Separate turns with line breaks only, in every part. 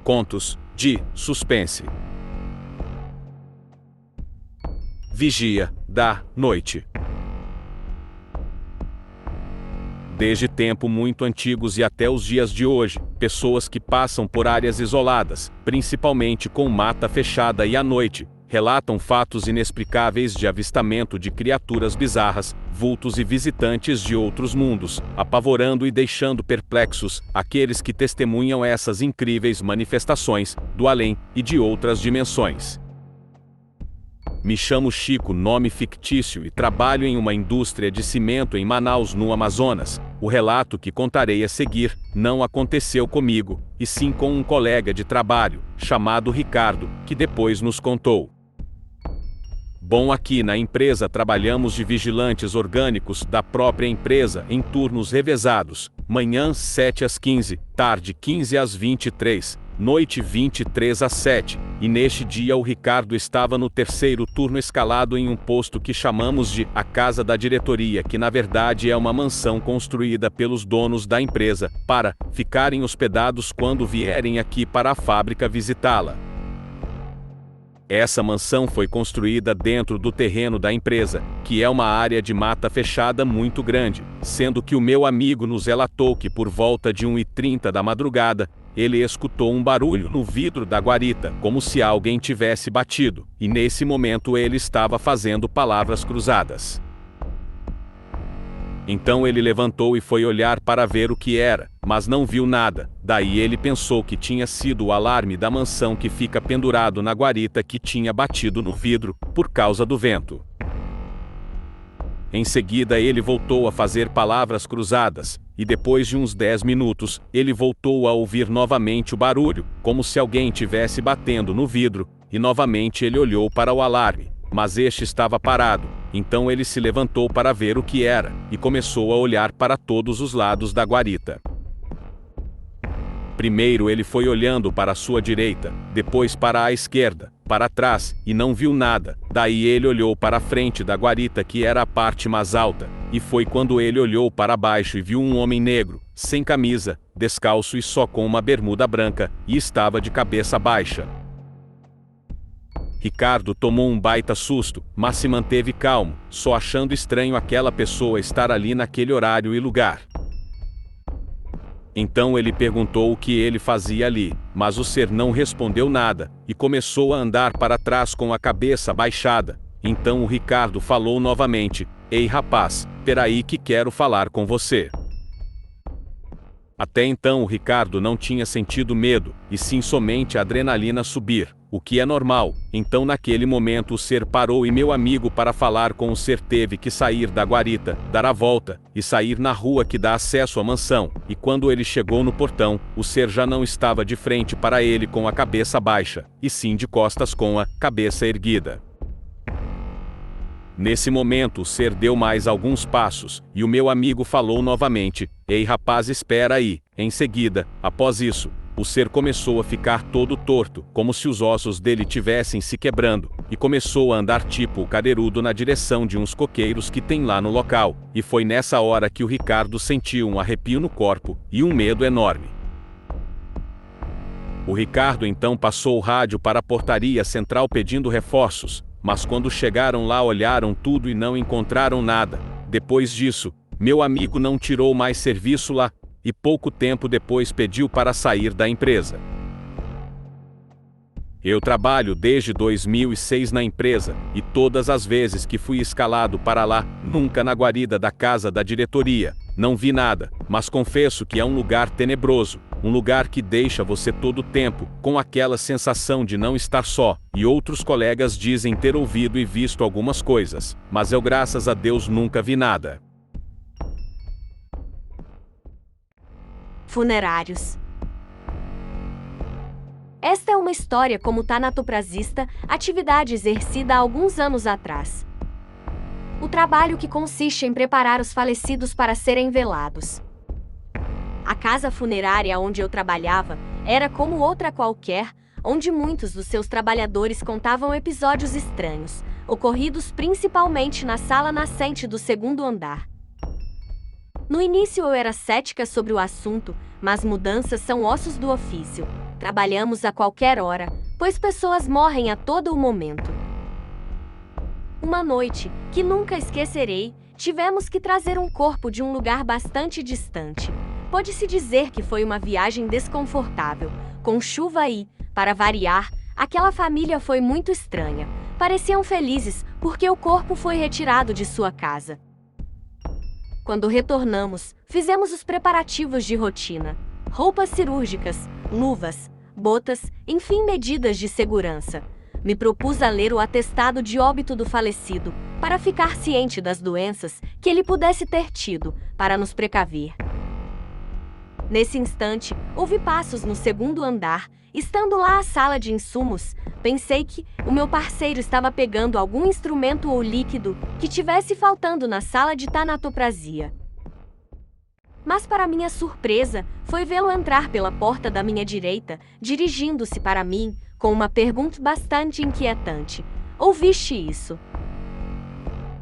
Contos de suspense. Vigia da noite. Desde tempo muito antigos e até os dias de hoje, pessoas que passam por áreas isoladas, principalmente com mata fechada e à noite, relatam fatos inexplicáveis de avistamento de criaturas bizarras, vultos e visitantes de outros mundos, apavorando e deixando perplexos aqueles que testemunham essas incríveis manifestações do além e de outras dimensões. Me chamo Chico, nome fictício, e trabalho em uma indústria de cimento em Manaus, no Amazonas. O relato que contarei a seguir não aconteceu comigo, e sim com um colega de trabalho, chamado Ricardo, que depois nos contou. Bom, aqui na empresa trabalhamos de vigilantes orgânicos da própria empresa em turnos revezados, manhã 7 às 15, tarde 15 às 23, noite 23 às 7, e neste dia o Ricardo estava no terceiro turno escalado em um posto que chamamos de a Casa da Diretoria, que na verdade é uma mansão construída pelos donos da empresa, para ficarem hospedados quando vierem aqui para a fábrica visitá-la. Essa mansão foi construída dentro do terreno da empresa, que é uma área de mata fechada muito grande, sendo que o meu amigo nos relatou que por volta de 1h30 da madrugada, ele escutou um barulho no vidro da guarita, como se alguém tivesse batido, e nesse momento ele estava fazendo palavras cruzadas. Então ele levantou e foi olhar para ver o que era, mas não viu nada. Daí ele pensou que tinha sido o alarme da mansão que fica pendurado na guarita que tinha batido no vidro, por causa do vento. Em seguida ele voltou a fazer palavras cruzadas, e depois de uns 10 minutos, ele voltou a ouvir novamente o barulho, como se alguém tivesse batendo no vidro, e novamente ele olhou para o alarme, mas este estava parado. Então ele se levantou para ver o que era, e começou a olhar para todos os lados da guarita. Primeiro ele foi olhando para a sua direita, depois para a esquerda, para trás, e não viu nada. Daí ele olhou para a frente da guarita, que era a parte mais alta, e foi quando ele olhou para baixo e viu um homem negro, sem camisa, descalço e só com uma bermuda branca, e estava de cabeça baixa. Ricardo tomou um baita susto, mas se manteve calmo, só achando estranho aquela pessoa estar ali naquele horário e lugar. Então ele perguntou o que ele fazia ali, mas o ser não respondeu nada, e começou a andar para trás com a cabeça baixada. Então o Ricardo falou novamente: "Ei rapaz, peraí que quero falar com você." Até então o Ricardo não tinha sentido medo, e sim somente a adrenalina subir, o que é normal. Então naquele momento o ser parou e meu amigo, para falar com o ser, teve que sair da guarita, dar a volta, e sair na rua que dá acesso à mansão, e quando ele chegou no portão, o ser já não estava de frente para ele com a cabeça baixa, e sim de costas com a cabeça erguida. Nesse momento o ser deu mais alguns passos, e o meu amigo falou novamente: "Ei rapaz, espera aí." Em seguida, após isso, o ser começou a ficar todo torto, como se os ossos dele tivessem se quebrando, e começou a andar tipo o cadeirudo na direção de uns coqueiros que tem lá no local, e foi nessa hora que o Ricardo sentiu um arrepio no corpo, e um medo enorme. O Ricardo então passou o rádio para a portaria central pedindo reforços, mas quando chegaram lá olharam tudo e não encontraram nada. Depois disso, meu amigo não tirou mais serviço lá, e pouco tempo depois pediu para sair da empresa. Eu trabalho desde 2006 na empresa, e todas as vezes que fui escalado para lá, nunca na guarida da Casa da Diretoria, não vi nada, mas confesso que é um lugar tenebroso, um lugar que deixa você todo o tempo com aquela sensação de não estar só, e outros colegas dizem ter ouvido e visto algumas coisas, mas eu, graças a Deus, nunca vi nada.
Funerários. Esta é uma história como tanatoprazista, atividade exercida há alguns anos atrás. O trabalho que consiste em preparar os falecidos para serem velados. A casa funerária onde eu trabalhava era como outra qualquer, onde muitos dos seus trabalhadores contavam episódios estranhos, ocorridos principalmente na sala nascente do segundo andar. No início eu era cética sobre o assunto, mas mudanças são ossos do ofício. Trabalhamos a qualquer hora, pois pessoas morrem a todo o momento. Uma noite, que nunca esquecerei, tivemos que trazer um corpo de um lugar bastante distante. Pode-se dizer que foi uma viagem desconfortável, com chuva e, para variar, aquela família foi muito estranha. Pareciam felizes porque o corpo foi retirado de sua casa. Quando retornamos, fizemos os preparativos de rotina. Roupas cirúrgicas, luvas, botas, enfim, medidas de segurança. Me propus a ler o atestado de óbito do falecido, para ficar ciente das doenças que ele pudesse ter tido, para nos precaver. Nesse instante, ouvi passos no segundo andar. Estando lá a sala de insumos, pensei que o meu parceiro estava pegando algum instrumento ou líquido que tivesse faltando na sala de tanatoprasia. Mas, para minha surpresa, foi vê-lo entrar pela porta da minha direita, dirigindo-se para mim, com uma pergunta bastante inquietante. Ouviste isso?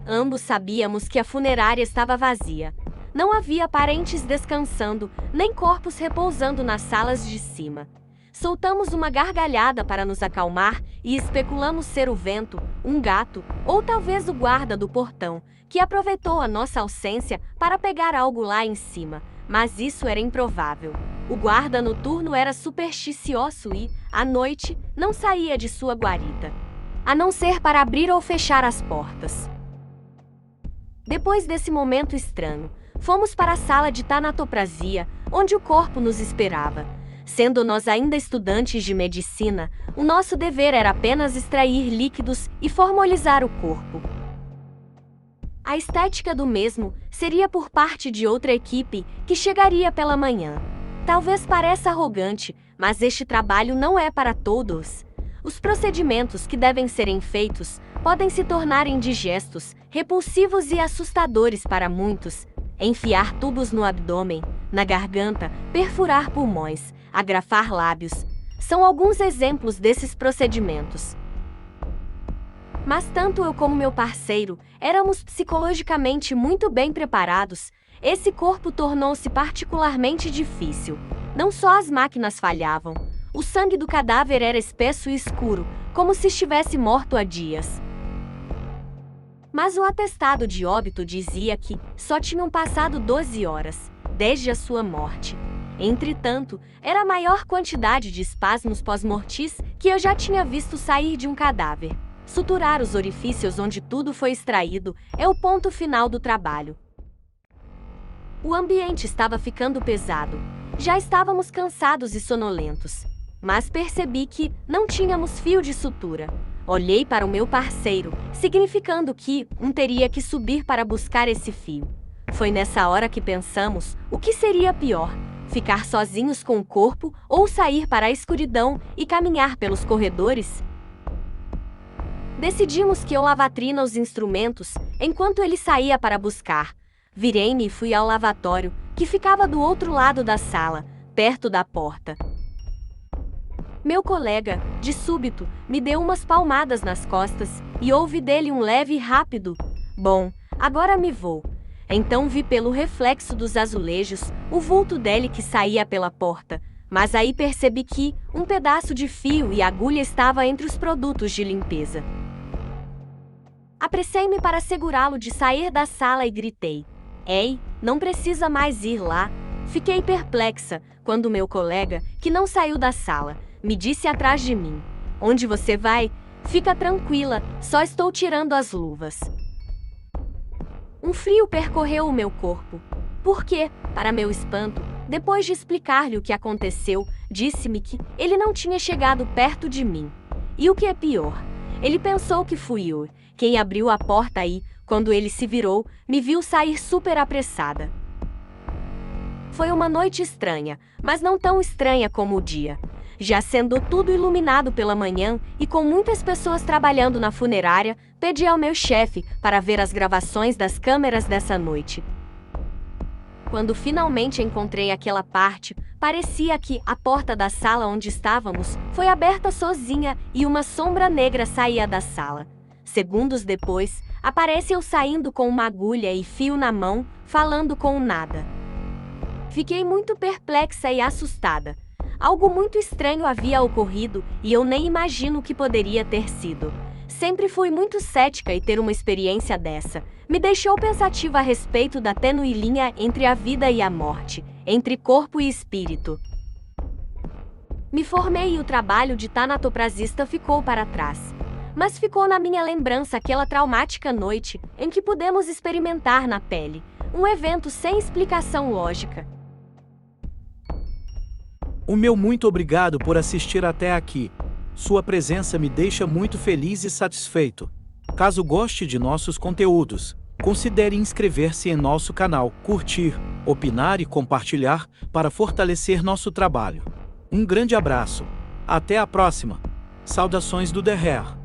Ambos sabíamos que a funerária estava vazia. Não havia parentes descansando, nem corpos repousando nas salas de cima. Soltamos uma gargalhada para nos acalmar e especulamos ser o vento, um gato, ou talvez o guarda do portão, que aproveitou a nossa ausência para pegar algo lá em cima, mas isso era improvável. O guarda noturno era supersticioso e, à noite, não saía de sua guarita, a não ser para abrir ou fechar as portas. Depois desse momento estranho, fomos para a sala de tanatoprasia, onde o corpo nos esperava. Sendo nós ainda estudantes de medicina, o nosso dever era apenas extrair líquidos e formalizar o corpo. A estética do mesmo seria por parte de outra equipe que chegaria pela manhã. Talvez pareça arrogante, mas este trabalho não é para todos. Os procedimentos que devem serem feitos podem se tornar indigestos, repulsivos e assustadores para muitos. Enfiar tubos no abdômen, na garganta, perfurar pulmões, agrafar lábios. São alguns exemplos desses procedimentos. Mas tanto eu como meu parceiro éramos psicologicamente muito bem preparados. Esse corpo tornou-se particularmente difícil. Não só as máquinas falhavam. O sangue do cadáver era espesso e escuro, como se estivesse morto há dias. Mas o atestado de óbito dizia que só tinham passado 12 horas, desde a sua morte. Entretanto, era a maior quantidade de espasmos pós-mortis que eu já tinha visto sair de um cadáver. Suturar os orifícios onde tudo foi extraído é o ponto final do trabalho. O ambiente estava ficando pesado. Já estávamos cansados e sonolentos. Mas percebi que não tínhamos fio de sutura. Olhei para o meu parceiro, significando que teria que subir para buscar esse fio. Foi nessa hora que pensamos o que seria pior: ficar sozinhos com o corpo ou sair para a escuridão e caminhar pelos corredores? Decidimos que eu lavatrina os instrumentos enquanto ele saía para buscar. Virei-me e fui ao lavatório, que ficava do outro lado da sala, perto da porta. Meu colega, de súbito, me deu umas palmadas nas costas e ouvi dele um leve e rápido: "Bom, agora me vou." Então vi pelo reflexo dos azulejos o vulto dele que saía pela porta, mas aí percebi que um pedaço de fio e agulha estava entre os produtos de limpeza. Apressei-me para segurá-lo de sair da sala e gritei: "Ei, não precisa mais ir lá." Fiquei perplexa quando meu colega, que não saiu da sala, me disse atrás de mim: "Onde você vai? Fica tranquila, só estou tirando as luvas." Um frio percorreu o meu corpo. Porque, para meu espanto, depois de explicar-lhe o que aconteceu, disse-me que ele não tinha chegado perto de mim. E o que é pior, ele pensou que fui eu quem abriu a porta e, quando ele se virou, me viu sair super apressada. Foi uma noite estranha, mas não tão estranha como o dia. Já sendo tudo iluminado pela manhã e com muitas pessoas trabalhando na funerária, pedi ao meu chefe para ver as gravações das câmeras dessa noite. Quando finalmente encontrei aquela parte, parecia que a porta da sala onde estávamos foi aberta sozinha e uma sombra negra saía da sala. Segundos depois, aparece eu saindo com uma agulha e fio na mão, falando com o nada. Fiquei muito perplexa e assustada. Algo muito estranho havia ocorrido e eu nem imagino o que poderia ter sido. Sempre fui muito cética e ter uma experiência dessa me deixou pensativa a respeito da tênue linha entre a vida e a morte, entre corpo e espírito. Me formei e o trabalho de tanatoprazista ficou para trás. Mas ficou na minha lembrança aquela traumática noite em que pudemos experimentar na pele um evento sem explicação lógica.
O meu muito obrigado por assistir até aqui. Sua presença me deixa muito feliz e satisfeito. Caso goste de nossos conteúdos, considere inscrever-se em nosso canal, curtir, opinar e compartilhar para fortalecer nosso trabalho. Um grande abraço. Até a próxima. Saudações do The Hair.